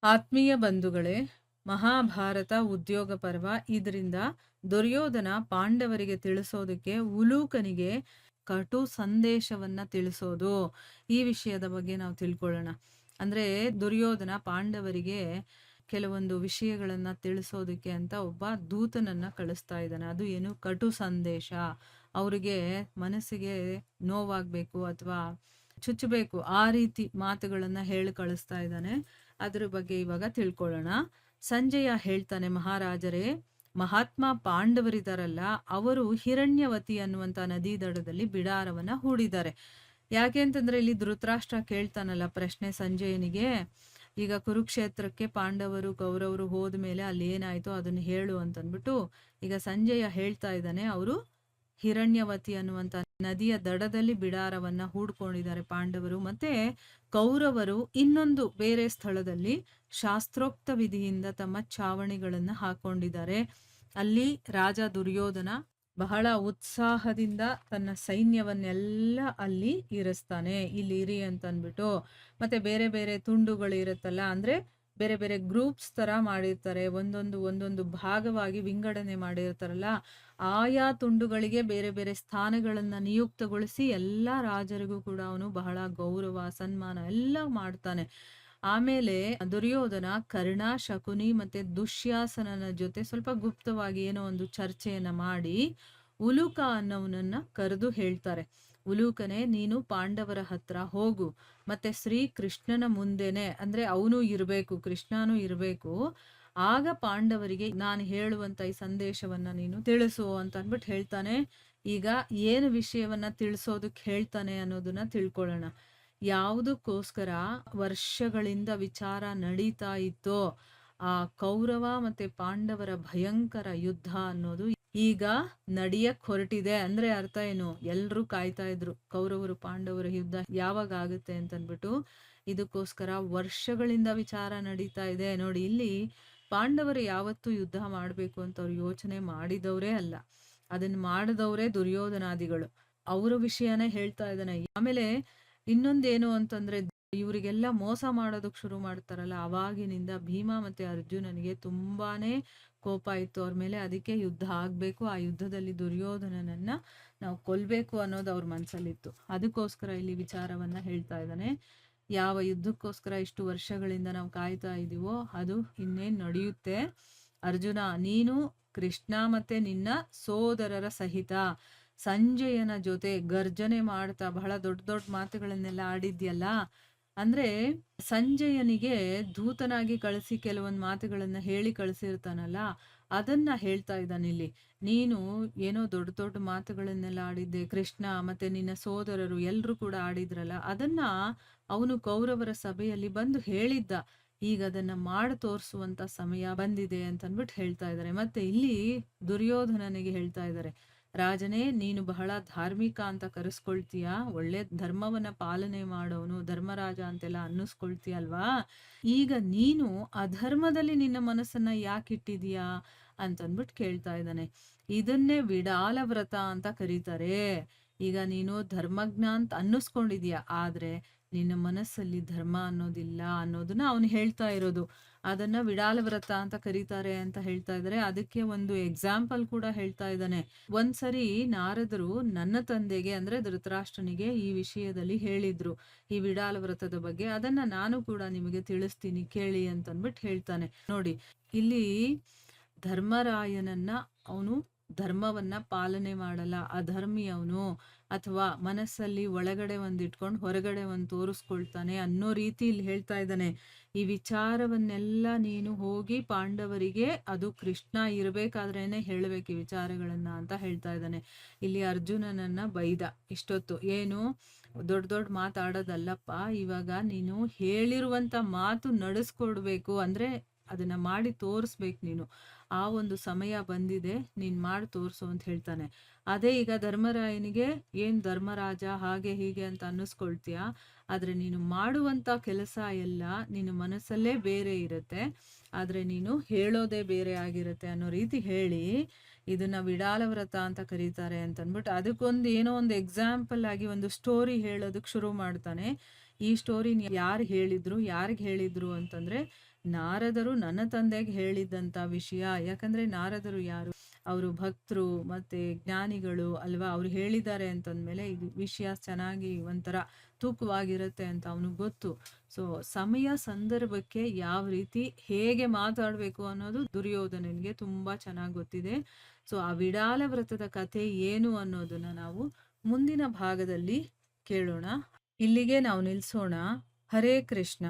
ಆತ್ಮೀಯ ಬಂಧುಗಳೇ, ಮಹಾಭಾರತ ಉದ್ಯೋಗ ಪರ್ವ. ಇದರಿಂದ ದುರ್ಯೋಧನ ಪಾಂಡವರಿಗೆ ತಿಳಿಸೋದಕ್ಕೆ ಉಲೂಕನಿಗೆ ಕಟು ಸಂದೇಶವನ್ನ ತಿಳಿಸೋದು, ಈ ವಿಷಯದ ಬಗ್ಗೆ ನಾವು ತಿಳ್ಕೊಳ್ಳೋಣ. ಅಂದ್ರೆ ದುರ್ಯೋಧನ ಪಾಂಡವರಿಗೆ ಕೆಲವೊಂದು ವಿಷಯಗಳನ್ನ ತಿಳಿಸೋದಕ್ಕೆ ಅಂತ ಒಬ್ಬ ದೂತನನ್ನ ಕಳಿಸ್ತಾ ಇದ್ದಾನೆ. ಅದು ಏನು? ಕಟು ಸಂದೇಶ. ಅವರಿಗೆ ಮನಸ್ಸಿಗೆ ನೋವಾಗ್ಬೇಕು ಅಥವಾ ಚುಚ್ಚಬೇಕು, ಆ ರೀತಿ ಮಾತುಗಳನ್ನ ಹೇಳಿ ಕಳಿಸ್ತಾ ಇದ್ದಾನೆ. ಅದ್ರ ಬಗ್ಗೆ ಇವಾಗ ತಿಳ್ಕೊಳ್ಳೋಣ. ಸಂಜಯ ಹೇಳ್ತಾನೆ, ಮಹಾರಾಜರೇ, ಮಹಾತ್ಮ ಪಾಂಡವರಿದಾರಲ್ಲ, ಅವರು ಹಿರಣ್ಯವತಿ ಅನ್ನುವಂತ ನದಿ ದಡದಲ್ಲಿ ಬಿಡಾರವನ್ನ ಹೂಡಿದ್ದಾರೆ. ಯಾಕೆ ಅಂತಂದ್ರೆ ಇಲ್ಲಿ ಧೃತರಾಷ್ಟ್ರ ಕೇಳ್ತಾನಲ್ಲ ಪ್ರಶ್ನೆ ಸಂಜಯನಿಗೆ, ಈಗ ಕುರುಕ್ಷೇತ್ರಕ್ಕೆ ಪಾಂಡವರು ಕೌರವರು ಹೋದ್ಮೇಲೆ ಅಲ್ಲಿ ಏನಾಯ್ತು ಅದನ್ನ ಹೇಳು ಅಂತಂದ್ಬಿಟ್ಟು ಈಗ ಸಂಜಯ ಹೇಳ್ತಾ ಇದ್ದಾನೆ. ಅವರು ಹಿರಣ್ಯವತಿ ಅನ್ನುವಂತ ನದಿಯ ದಡದಲ್ಲಿ ಬಿಡಾರವನ್ನ ಹೂಡ್ಕೊಂಡಿದ್ದಾರೆ ಪಾಂಡವರು. ಮತ್ತೆ ಕೌರವರು ಇನ್ನೊಂದು ಬೇರೆ ಸ್ಥಳದಲ್ಲಿ ಶಾಸ್ತ್ರೋಕ್ತ ವಿಧಿಯಿಂದ ತಮ್ಮ ಚಾವಣಿಗಳನ್ನ ಹಾಕೊಂಡಿದ್ದಾರೆ. ಅಲ್ಲಿ ರಾಜ ದುರ್ಯೋಧನ ಬಹಳ ಉತ್ಸಾಹದಿಂದ ತನ್ನ ಸೈನ್ಯವನ್ನೆಲ್ಲ ಅಲ್ಲಿ ಇರಿಸ್ತಾನೆ. ಇಲ್ಲಿ ಇರಿ ಅಂತ ಅಂದ್ಬಿಟ್ಟು. ಮತ್ತೆ ಬೇರೆ ಬೇರೆ ತುಂಡುಗಳು ಇರುತ್ತಲ್ಲ, ಅಂದ್ರೆ ಬೇರೆ ಬೇರೆ ಗ್ರೂಪ್ಸ್ ತರ ಮಾಡಿರ್ತಾರೆ. ಒಂದೊಂದು ಭಾಗವಾಗಿ ವಿಂಗಡಣೆ ಮಾಡಿರ್ತಾರಲ್ಲ, ಆಯಾ ತುಂಡುಗಳಿಗೆ ಬೇರೆ ಬೇರೆ ಸ್ಥಾನಗಳನ್ನ ನಿಯುಕ್ತಗೊಳಿಸಿ ಎಲ್ಲಾ ರಾಜರಿಗೂ ಕೂಡ ಅವನು ಬಹಳ ಗೌರವ ಸನ್ಮಾನ ಎಲ್ಲ ಮಾಡ್ತಾನೆ. ಆಮೇಲೆ ದುರ್ಯೋಧನ ಕರ್ಣ, ಶಕುನಿ ಮತ್ತೆ ದುಶ್ಯಾಸನನ ಜೊತೆ ಸ್ವಲ್ಪ ಗುಪ್ತವಾಗಿ ಏನೋ ಒಂದು ಚರ್ಚೆಯನ್ನ ಮಾಡಿ ಉಲೂಕ ಅನ್ನವನನ್ನ ಕರೆದು ಹೇಳ್ತಾರೆ, ಉಲೂಕನೇ, ನೀನು ಪಾಂಡವರ ಹತ್ರ ಹೋಗು, ಮತ್ತೆ ಶ್ರೀ ಕೃಷ್ಣನ ಮುಂದೆನೆ, ಅಂದ್ರೆ ಅವನು ಇರ್ಬೇಕು, ಕೃಷ್ಣನೂ ಇರ್ಬೇಕು, ಆಗ ಪಾಂಡವರಿಗೆ ನಾನು ಹೇಳುವಂತ ಈ ಸಂದೇಶವನ್ನ ನೀನು ತಿಳಿಸು ಅಂತ ಅಂದ್ಬಿಟ್ಟು ಹೇಳ್ತಾನೆ. ಈಗ ಏನು ವಿಷಯವನ್ನ ತಿಳಿಸೋದಕ್ಕೆ ಹೇಳ್ತಾನೆ ಅನ್ನೋದನ್ನ ತಿಳ್ಕೊಳ್ಳೋಣ. ಯಾವುದಕ್ಕೋಸ್ಕರ ವರ್ಷಗಳಿಂದ ವಿಚಾರ ನಡೀತಾ ಇತ್ತೋ, ಆ ಕೌರವ ಮತ್ತೆ ಪಾಂಡವರ ಭಯಂಕರ ಯುದ್ಧ ಅನ್ನೋದು ಈಗ ನಡಿಯಕ್ ಹೊರಟಿದೆ. ಅಂದ್ರೆ ಅರ್ಥ ಏನು? ಎಲ್ರೂ ಕಾಯ್ತಾ ಇದ್ರು ಕೌರವರು ಪಾಂಡವರ ಯುದ್ಧ ಯಾವಾಗ ಆಗುತ್ತೆ ಅಂತನ್ಬಿಟ್ಟು. ಇದಕ್ಕೋಸ್ಕರ ವರ್ಷಗಳಿಂದ ವಿಚಾರ ನಡೀತಾ ಇದೆ. ನೋಡಿ, ಇಲ್ಲಿ ಪಾಂಡವರು ಯಾವತ್ತೂ ಯುದ್ಧ ಮಾಡ್ಬೇಕು ಅಂತ ಅವ್ರು ಯೋಚನೆ ಮಾಡಿದವರೇ ಅಲ್ಲ, ಅದನ್ನ ಮಾಡಿದವರೇ ದುರ್ಯೋಧನಾದಿಗಳು. ಅವರ ವಿಷಯನೇ ಹೇಳ್ತಾ ಇದ್ದಾನೆ. ಆಮೇಲೆ ಇನ್ನೊಂದೇನು ಅಂತಂದ್ರೆ, ಇವರಿಗೆಲ್ಲ ಮೋಸ ಮಾಡೋದಕ್ ಶುರು ಮಾಡ್ತಾರಲ್ಲ, ಅವಾಗಿನಿಂದ ಭೀಮ ಮತ್ತೆ ಅರ್ಜುನನಿಗೆ ತುಂಬಾನೇ ಕೋಪ ಇತ್ತು ಅವ್ರ ಮೇಲೆ. ಅದಕ್ಕೆ ಯುದ್ಧ ಆಗ್ಬೇಕು, ಆ ಯುದ್ಧದಲ್ಲಿ ದುರ್ಯೋಧನನನ್ನ ನಾವು ಕೊಲ್ಬೇಕು ಅನ್ನೋದು ಅವ್ರ ಮನ್ಸಲ್ಲಿತ್ತು. ಅದಕ್ಕೋಸ್ಕರ ಇಲ್ಲಿ ವಿಚಾರವನ್ನ ಹೇಳ್ತಾ ಇದ್ದಾನೆ. ಯಾವ ಯುದ್ಧಕ್ಕೋಸ್ಕರ ಇಷ್ಟು ವರ್ಷಗಳಿಂದ ನಾವು ಕಾಯ್ತಾ ಇದೀವೋ ಅದು ಇನ್ನೇನ್ ನಡೆಯುತ್ತೆ. ಅರ್ಜುನ, ನೀನು ಕೃಷ್ಣ ಮತ್ತೆ ನಿನ್ನ ಸೋದರರ ಸಹಿತ ಸಂಜಯನ ಜೊತೆ ಗರ್ಜನೆ ಮಾಡ್ತಾ ಬಹಳ ದೊಡ್ಡ ದೊಡ್ಡ ಮಾತುಗಳನ್ನೆಲ್ಲ ಆಡಿದ್ಯಲ್ಲ. ಅಂದ್ರೆ ಸಂಜಯನಿಗೆ ದೂತನಾಗಿ ಕಳಿಸಿ ಕೆಲವೊಂದು ಮಾತುಗಳನ್ನ ಹೇಳಿ ಕಳಿಸಿರ್ತಾನಲ್ಲ, ಅದನ್ನ ಹೇಳ್ತಾ ಇದ್ದಾನೆ ಇಲ್ಲಿ. ನೀನು ಏನೋ ದೊಡ್ಡ ದೊಡ್ಡ ಮಾತುಗಳನ್ನೆಲ್ಲ ಆಡಿದ್ದೆ, ಕೃಷ್ಣ ಮತ್ತೆ ನಿನ್ನ ಸೋದರರು ಎಲ್ರು ಕೂಡ ಆಡಿದ್ರಲ್ಲ, ಅದನ್ನ ಅವನು ಕೌರವರ ಸಭೆಯಲ್ಲಿ ಬಂದು ಹೇಳಿದ್ದ. ಈಗ ಅದನ್ನ ಮಾಡಿ ತೋರಿಸುವಂತ ಸಮಯ ಬಂದಿದೆ ಅಂತ ಅಂದ್ಬಿಟ್ಟು ಹೇಳ್ತಾ ಇದ್ದಾರೆ. ಮತ್ತೆ ಇಲ್ಲಿ ದುರ್ಯೋಧನನಿಗೆ ಹೇಳ್ತಾ ಇದ್ದಾರೆ, ರಾಜನೇ, ನೀನು ಬಹಳ ಧಾರ್ಮಿಕ ಅಂತ ಕರೆಸ್ಕೊಳ್ತೀಯ, ಒಳ್ಳೆ ಧರ್ಮವನ್ನ ಪಾಲನೆ ಮಾಡೋನು, ಧರ್ಮರಾಜ ಅಂತೆಲ್ಲ ಅನ್ನಿಸ್ಕೊಳ್ತೀಯಲ್ವಾ. ಈಗ ನೀನು ಅಧರ್ಮದಲ್ಲಿ ನಿನ್ನ ಮನಸ್ಸನ್ನ ಯಾಕಿಟ್ಟಿದೀಯಾ ಅಂತಂದ್ಬಿಟ್ಟು ಕೇಳ್ತಾ ಇದ್ದಾನೆ. ಇದನ್ನೇ ವಿಡಾಲ ವ್ರತ ಅಂತ ಕರೀತಾರೆ. ಈಗ ನೀನು ಧರ್ಮಜ್ಞ ಅಂತ ಅನ್ನಿಸ್ಕೊಂಡಿದೀಯ, ಆದ್ರೆ ನಿನ್ನ ಮನಸ್ಸಲ್ಲಿ ಧರ್ಮ ಅನ್ನೋದಿಲ್ಲ ಅನ್ನೋದನ್ನ ಅವನು ಹೇಳ್ತಾ ಇರೋದು. ಅದನ್ನ ವಿಡಾಲ ವ್ರತ ಅಂತ ಕರೀತಾರೆ ಅಂತ ಹೇಳ್ತಾ ಇದ್ದಾರೆ. ಅದಕ್ಕೆ ಒಂದು ಎಕ್ಸಾಂಪಲ್ ಕೂಡ ಹೇಳ್ತಾ ಇದ್ದಾನೆ. ಒಂದ್ಸರಿ ನಾರದರು ನನ್ನ ತಂದೆಗೆ ಅಂದ್ರೆ ಧೃತರಾಷ್ಟ್ರನಿಗೆ ಈ ವಿಷಯದಲ್ಲಿ ಹೇಳಿದ್ರು, ಈ ವಿಡಾಲ ವ್ರತದ ಬಗ್ಗೆ. ಅದನ್ನ ನಾನು ಕೂಡ ನಿಮಗೆ ತಿಳಿಸ್ತೀನಿ ಕೇಳಿ ಅಂತ ಅಂದ್ಬಿಟ್ಟು ಹೇಳ್ತಾನೆ. ನೋಡಿ, ಇಲ್ಲಿ ಧರ್ಮರಾಯನನ್ನ ಅವನು ಧರ್ಮವನ್ನ ಪಾಲನೆ ಮಾಡಲ್ಲ, ಅಧರ್ಮಿ ಅವನು, ಅಥವಾ ಮನಸ್ಸಲ್ಲಿ ಒಳಗಡೆ ಒಂದ್ ಇಟ್ಕೊಂಡು ಹೊರಗಡೆ ಒಂದ್ ತೋರಿಸ್ಕೊಳ್ತಾನೆ ಅನ್ನೋ ರೀತಿ ಇಲ್ಲಿ ಹೇಳ್ತಾ ಇದ್ದಾನೆ. ಈ ವಿಚಾರವನ್ನೆಲ್ಲ ನೀನು ಹೋಗಿ ಪಾಂಡವರಿಗೆ, ಅದು ಕೃಷ್ಣ ಇರ್ಬೇಕಾದ್ರೇನೆ ಹೇಳ್ಬೇಕು ಈ ವಿಚಾರಗಳನ್ನ ಅಂತ ಹೇಳ್ತಾ ಇದ್ದಾನೆ. ಇಲ್ಲಿ ಅರ್ಜುನನನ್ನ ಬೈದ ಇಷ್ಟೊತ್ತು, ಏನು ದೊಡ್ಡ ದೊಡ್ಡ ಮಾತಾಡೋದಲ್ಲಪ್ಪ, ಇವಾಗ ನೀನು ಹೇಳಿರುವಂತ ಮಾತು ನಡೆಸ್ಕೊಡ್ಬೇಕು, ಅಂದ್ರೆ ಅದನ್ನ ಮಾಡಿ ತೋರಿಸ್ಬೇಕು ನೀನು. ಆ ಒಂದು ಸಮಯ ಬಂದಿದೆ, ನೀನ್ ಮಾಡಿ ತೋರ್ಸು ಅಂತ ಹೇಳ್ತಾನೆ. ಅದೇ ಈಗ ಧರ್ಮರಾಯನಿಗೆ, ಏನ್ ಧರ್ಮರಾಜ ಹಾಗೆ ಹೀಗೆ ಅಂತ ಅನ್ನಿಸ್ಕೊಳ್ತೀಯ, ಆದ್ರೆ ನೀನು ಮಾಡುವಂತ ಕೆಲಸ ಎಲ್ಲ ನಿನ್ನ ಮನಸ್ಸಲ್ಲೇ ಬೇರೆ ಇರುತ್ತೆ, ಆದ್ರೆ ನೀನು ಹೇಳೋದೇ ಬೇರೆ ಆಗಿರುತ್ತೆ ಅನ್ನೋ ರೀತಿ ಹೇಳಿ ಇದನ್ನ ವಿಡಾಲ ವ್ರತ ಅಂತ ಕರೀತಾರೆ ಅಂತ ಅಂದ್ಬಿಟ್ಟು ಅದಕ್ಕೊಂದು ಏನೋ ಒಂದು ಎಕ್ಸಾಂಪಲ್ ಆಗಿ ಒಂದು ಸ್ಟೋರಿ ಹೇಳೋದಕ್ ಶುರು ಮಾಡ್ತಾನೆ. ಈ ಸ್ಟೋರಿ ಯಾರು ಹೇಳಿದ್ರು, ಯಾರಿಗ್ ಹೇಳಿದ್ರು ಅಂತಂದ್ರೆ ನಾರದರು ನನ್ನ ತಂದೆಗೆ ಹೇಳಿದ್ದಂಥ ವಿಷಯ. ಯಾಕಂದ್ರೆ ನಾರದರು ಯಾರು? ಅವರು ಭಕ್ತರು ಮತ್ತೆ ಜ್ಞಾನಿಗಳು ಅಲ್ವಾ? ಅವ್ರು ಹೇಳಿದ್ದಾರೆ ಅಂತಂದ್ಮೇಲೆ ಇದು ವಿಷಯ ಚೆನ್ನಾಗಿ ಒಂಥರ ತೂಕವಾಗಿರುತ್ತೆ ಅಂತ ಅವನಿಗೆ ಗೊತ್ತು. ಸೊ ಸಮಯ ಸಂದರ್ಭಕ್ಕೆ ಯಾವ ರೀತಿ ಹೇಗೆ ಮಾತಾಡಬೇಕು ಅನ್ನೋದು ದುರ್ಯೋಧನನಿಗೆ ತುಂಬಾ ಚೆನ್ನಾಗಿ ಗೊತ್ತಿದೆ. ಸೊ ಆ ವಿಡಾಲ ವ್ರತದ ಕಥೆ ಏನು ಅನ್ನೋದನ್ನ ನಾವು ಮುಂದಿನ ಭಾಗದಲ್ಲಿ ಕೇಳೋಣ. ಇಲ್ಲಿಗೆ ನಾವು ನಿಲ್ಸೋಣ. ಹರೇ ಕೃಷ್ಣ.